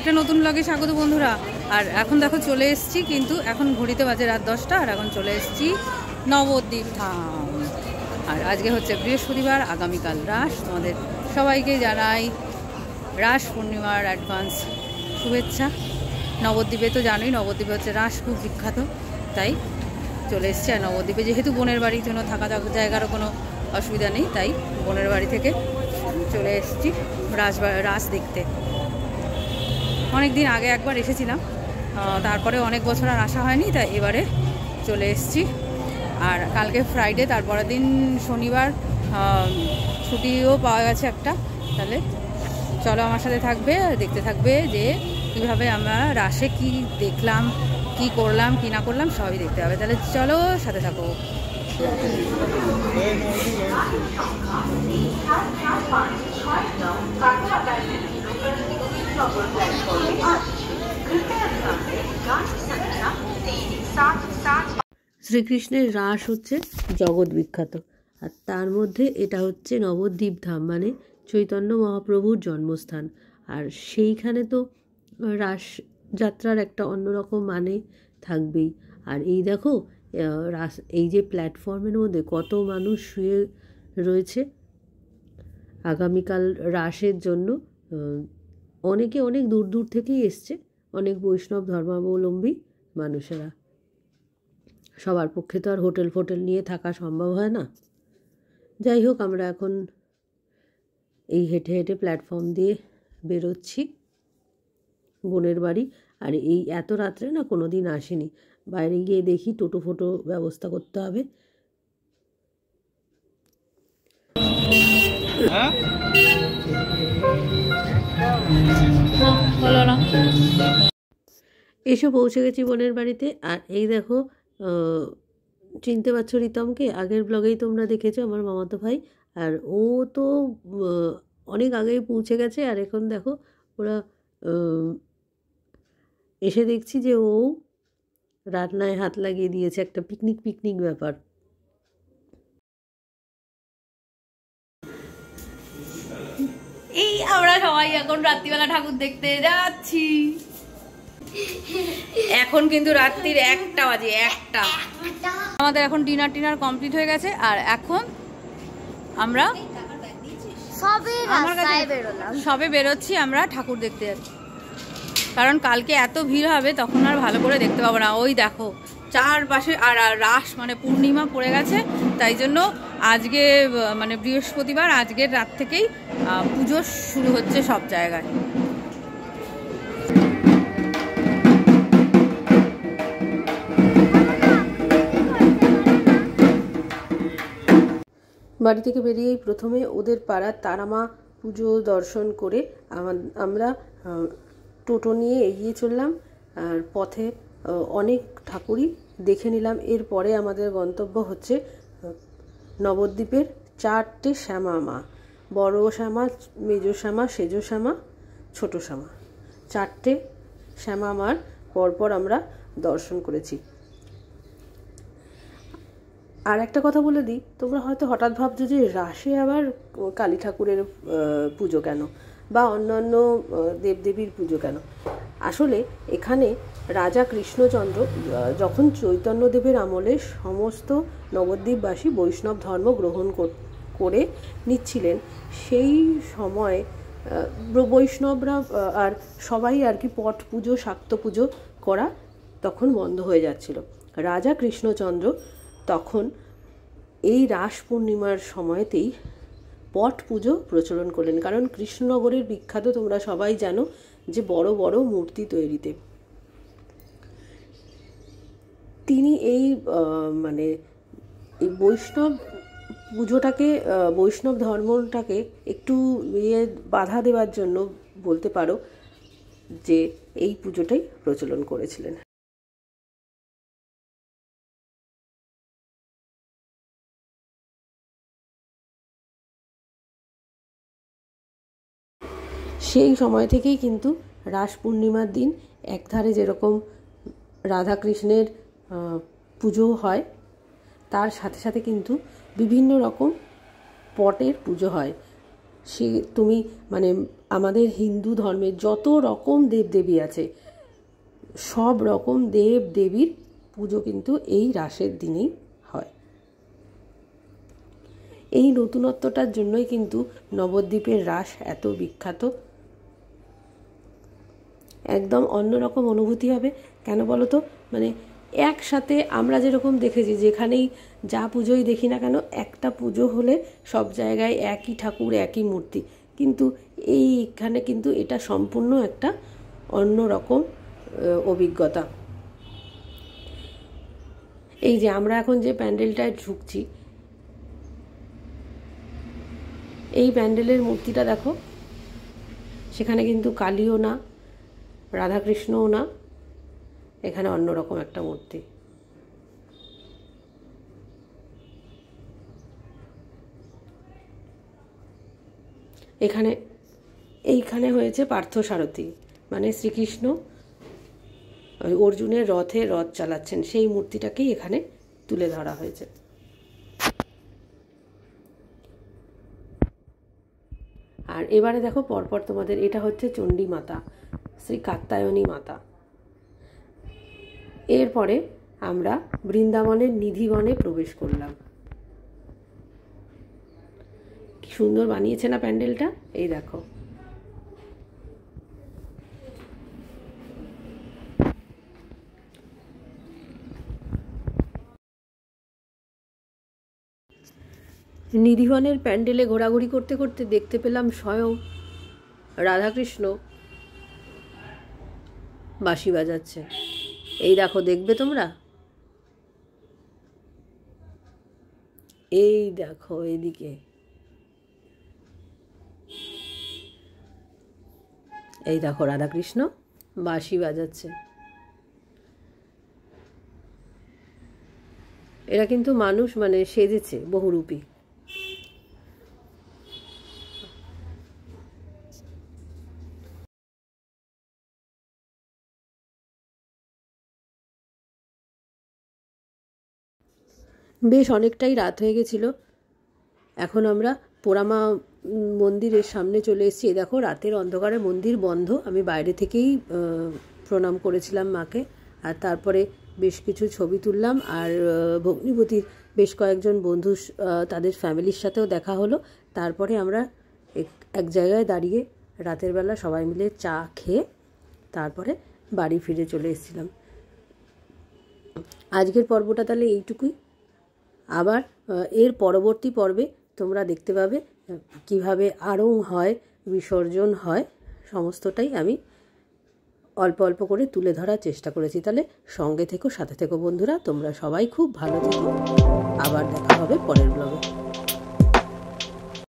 একটা নতুন ব্লগে স্বাগত বন্ধুরা। আর এখন দেখো চলে এসেছি, কিন্তু এখন ঘড়িতে বাজে রাত 10টা, আর এখন চলে এসেছি নবদ্বীপ ধাম। আর আজকে হচ্ছে বৃহস্পতিবার, আগামীকাল রাস। তোমাদের সবাইকে জানাই রাস পূর্ণিমার অ্যাডভান্স শুভেচ্ছা। নবদ্বীপে তো জানোই, নবদ্বীপে হচ্ছে রাস খুব বিখ্যাত, তাই চলে এসেছি। আর নবদ্বীপে যেহেতু বোনের বাড়ির জন্য থাকা জায়গারও কোনো অসুবিধা নেই, তাই বোনের বাড়ি থেকে চলে এসেছি রাস দেখতে। অনেক দিন আগে একবার এসেছিলাম, তারপরে অনেক বছর আর আসা হয়নি, তাই এবারে চলে এসেছি। আর কালকে ফ্রাইডে, তারপরের দিন শনিবার, ছুটিও পাওয়া গেছে একটা। তাহলে চলো আমার সাথে থাকবে, দেখতে থাকবে যে কীভাবে আমরা রাসে কি দেখলাম, কি করলাম, কি না করলাম, সবই দেখতে হবে। তাহলে চলো সাথে থাকো। শ্রীকৃষ্ণের রাস হচ্ছে জগৎ বিখ্যাত, আর তার মধ্যে এটা হচ্ছে নবদ্বীপ ধাম, মানে চৈতন্য মহাপ্রভুর জন্মস্থান। আর সেইখানে তো রাস যাত্রার একটা অন্যরকম মানে থাকবেই। আর এই দেখো রাস, এই যে প্ল্যাটফর্মের মধ্যে কত মানুষ শুয়ে রয়েছে আগামীকাল রাসের জন্য। অনেকে অনেক দূর দূর থেকেই এসছে, অনেক বৈষ্ণব ধর্মাবলম্বী মানুষেরা। সবার পক্ষে তো আর হোটেল নিয়ে থাকা সম্ভব হয় না। যাই হোক, আমরা এখন এই হেঁটে হেঁটে প্ল্যাটফর্ম দিয়ে বেরোচ্ছি বোনের বাড়ি। আর এই এত রাত্রে না কোনো দিন আসিনি, বাইরে গিয়ে দেখি টোটো ব্যবস্থা করতে হবে। এসে পৌঁছে গেছি বোনের বাড়িতে। আর এই দেখো, চিনতে পারছো রিতমকে? আগের ব্লগেই তোমরা দেখেছো, আমার মামাতো ভাই। আর ও তো অনেক আগেই পৌঁছে গেছে। আর এখন দেখো ওরা এসে দেখছি যে ও রান্নায় হাত লাগিয়ে দিয়েছে, একটা পিকনিক ব্যাপার। এই আমরা সবাই এখন রাত্রিবেলা ঠাকুর দেখতে যাচ্ছি। এখন কিন্তু রাত্রির 1টা বাজে, 1টা। আমাদের এখন ডিনার কমপ্লিট হয়ে গেছে। আর এখন আমরা সবে বেরোচ্ছি, আমরা ঠাকুর দেখতে যাচ্ছি। কারণ কালকে এত ভিড় হবে, তখন আর ভালো করে দেখতে পাবো না। ওই দেখো চারপাশে, আর রাস মানে পূর্ণিমা পড়ে গেছে, তাই জন্য আজকে মানে বৃহস্পতিবার, আজকের রাত থেকেই পুজো শুরু হচ্ছে সব জায়গায়। বাড়ি থেকে বেরিয়েই প্রথমে ওদের পাড়ার তারামা পুজো দর্শন করে আমরা টোটো নিয়ে এগিয়ে চললাম। আর পথে অনেক ঠাকুরই দেখে নিলাম। এরপরে আমাদের গন্তব্য হচ্ছে নবদ্বীপের 4টে শ্যামা মা, বড় শ্যামা, মেজ শ্যামা, সেজ শ্যামা, ছোট শ্যামা। 4টে শ্যামা মার পরপর আমরা দর্শন করেছি। আর একটা কথা বলে দিই, তোমরা হয়তো হঠাৎ ভাবছো যে রাসে আবার কালী ঠাকুরের পুজো কেন, বা অন্যান্য দেবদেবীর পুজো কেন। আসলে এখানে রাজা কৃষ্ণচন্দ্র যখন চৈতন্যদেবের আমলে সমস্ত নবদ্বীপবাসী বৈষ্ণব ধর্ম গ্রহণ করে নিচ্ছিলেন, সেই সময় বৈষ্ণবরা আর সবাই আর কি পট পুজো, শাক্ত পুজো করা তখন বন্ধ হয়ে যাচ্ছিল। রাজা কৃষ্ণচন্দ্র তখন এই রাস পূর্ণিমার সময়তেই পট পুজো প্রচলন করলেন। কারণ কৃষ্ণনগরের বিখ্যাত তোমরা সবাই জানো যে বড় বড় মূর্তি তৈরিতে। তিনি এই মানে এই বৈষ্ণব পুজোটাকে, বৈষ্ণব ধর্মটাকে একটু বাধা দেওয়ার জন্য বলতে পারো যে এই পুজোটাই প্রচলন করেছিলেন। সেই সময় থেকেই কিন্তু রাস পূর্ণিমার দিন একধারে যেরকম রাধাকৃষ্ণের পুজো হয়, তার সাথে সাথে কিন্তু বিভিন্ন রকম পটের পুজো হয়। সে তুমি মানে আমাদের হিন্দু ধর্মের যত রকম দেবদেবী আছে সব রকম দেব দেবীর পুজো কিন্তু এই রাসের দিনেই হয়। এই নতুনত্বটার জন্যই কিন্তু নবদ্বীপের রাস এত বিখ্যাত। একদম অন্যরকম অনুভূতি হবে। কেন বলো তো, মানে একসাথে আমরা যেরকম দেখেছি যেখানেই যা পুজোই দেখি না কেন একটা পুজো হলে সব জায়গায় একই ঠাকুর একই মূর্তি, কিন্তু এইখানে কিন্তু এটা সম্পূর্ণ একটা অন্যরকম অভিজ্ঞতা। এই যে আমরা এখন যে প্যান্ডেলটায় ঢুকছি, এই প্যান্ডেলের মূর্তিটা দেখো, সেখানে কিন্তু কালীও না, রাধাকৃষ্ণও না, এখানে অন্যরকম একটা মূর্তি। এইখানে হয়েছে পার্থসারথী, মানে শ্রীকৃষ্ণ অর্জুনের রথে রথ চালাচ্ছেন, সেই মূর্তিটাকেই এখানে তুলে ধরা হয়েছে। আর এবারে দেখো পরপর তোমাদের, এটা হচ্ছে চণ্ডী মাতা, শ্রী কাত্যায়নী মাতা। এরপরে আমরা বৃন্দাবনের নিধিবনে প্রবেশ করলাম। কি সুন্দর বানিয়েছে না প্যান্ডেলটা, এই দেখো। নিধিবনের প্যান্ডেলে ঘোরাঘুরি করতে করতে দেখতে পেলাম স্বয়ং রাধাকৃষ্ণ বাঁশি বাজাচ্ছে। এই দেখো, দেখবে তোমরা, এই দেখো এইদিকে, এই দেখো রাধাকৃষ্ণ বাঁশি বাজাচ্ছে। এরা কিন্তু মানুষ, মানে সেজেছে বহুরূপী। বেশ অনেকটাই রাত হয়ে গেছিল। এখন আমরা পোড়ামা মন্দিরের সামনে চলে এসেছি। দেখো রাতের অন্ধকারে মন্দির বন্ধ। আমি বাইরে থেকেই প্রণাম করেছিলাম মাকে, আর তারপরে বেশ কিছু ছবি তুললাম। আর ভগ্নিপতির বেশ কয়েকজন বন্ধু, তাদের ফ্যামিলির সাথেও দেখা হলো। তারপরে আমরা এক জায়গায় দাঁড়িয়ে রাতের বেলা সবাই মিলে চা খেয়ে তারপরে বাড়ি ফিরে চলে এসেছিলাম। আজকের পর্বটা তাহলে এইটুকুই। আবার এর পরবর্তী পর্বে তোমরা দেখতে পাবে কিভাবে আরং হয়, বিসর্জন হয়, সমস্তটাই আমি অল্প অল্প করে তুলে ধরার চেষ্টা করেছি। তাহলে সঙ্গে থেকো, সাথে থেকো বন্ধুরা। তোমরা সবাই খুব ভালো থেকো। আবার দেখা হবে পরের ব্লগে।